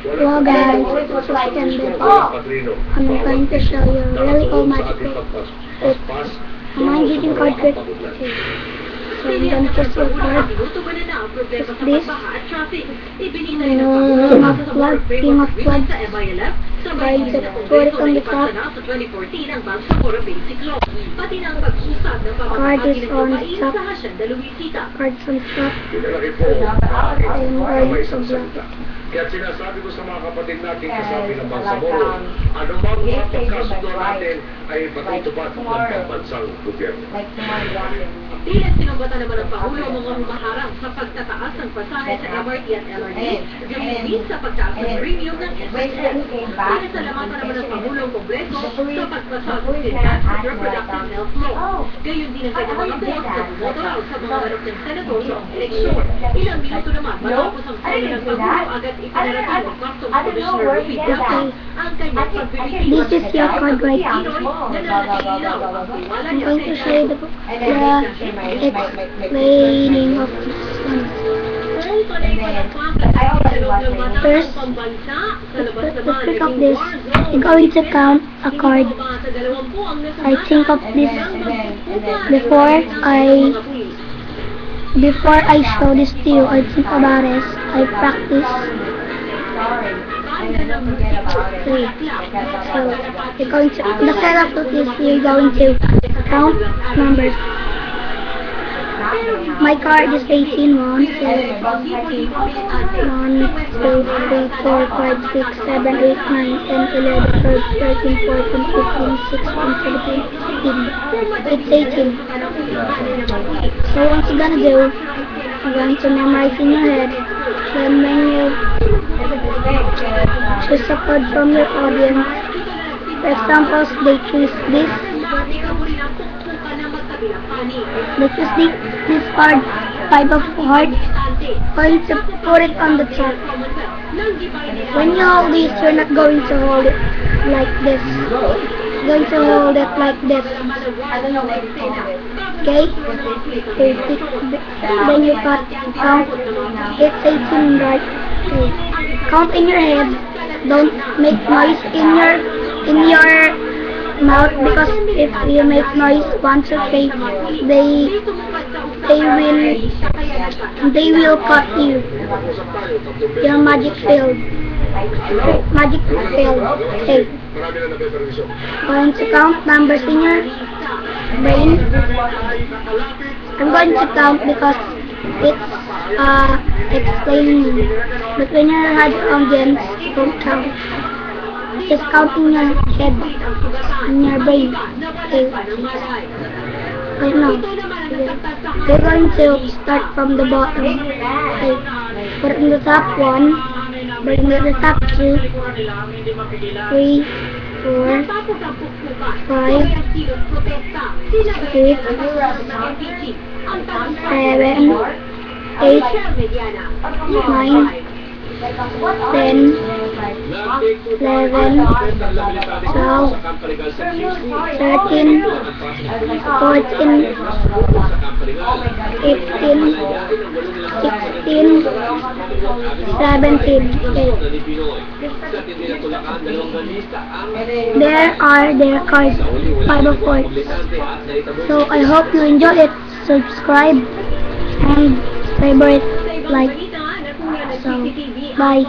Hello guys, it's September. I'm going to show you a really cool magic trick. It's a mind-reading card trick. So I'm going to choose your card. Just this. King of Clubs. Trying to put it on the top. Card is on top. Card's on top. I'm going to block it. Kaya sinasabi ko sa mga kapatid natin kasabi ng Bangsamoro, anumang mga pagkasundo natin ay patutupad ng pambansang gobyerno. Tila sinumbatan naman ng Pangulo ang mga humaharang sa pagtataas ng pasahe sa MRT at LRT, gayon din sa pagtaas ng premium ng SSS. Pinasalamatan naman ng Pangulo ang Kongreso sa pagpasag ng Tax Reproductive Health Law. Gayon din ang kanyang mga boss na bumoto raw sa mga manok ng senador sa eleksyon. Ilang minuto naman matapos ang sali ng Pangulo agad ipinarating ng Customs Commissioner Ruby Daca ang kanyang pagbibigay. This is your card right now. I'm going to show you the explaining of this one. First, to pick up this, you're going to count a card. I think of this before I show this to you. I think about it. I practice. So you're going to the setup of this. You're going to count numbers. My card is 18. 1, 2, 3, 4, 5, 6, 7, 8, 9, 10, 11, 12, 13, 14, 15, 16, 17, 18. It's 18. So what you're gonna do, you're going to memorize in your head. Then when you choose a card from your audience, for example, they choose this. This is this card, 5 of hearts. Going to put it on the top. When you hold this, you're not going to hold it like this. You're going to hold it like this. Okay? Then you got count. It's 18, right? Okay. Count in your head. Don't make noise in your mouth, because if you make noise once or twice, they will cut you. Your magic failed. Magic failed. Okay. Going to count numbers in your brain. I'm going to count because it's explaining. But when you had audience, don't count. Just count in your head, in your brain. Okay. Right now, we're going to start from the bottom. Okay. Put it in the top 1, bring it to the top 2, 3, 4, 5, 6, 7, 8, 9, 10, 11, 12, 13, 14, 15, 16, 17. Okay. There are their cards, 5 of course. So I hope you enjoyed it. Subscribe and favorite, like. So bye.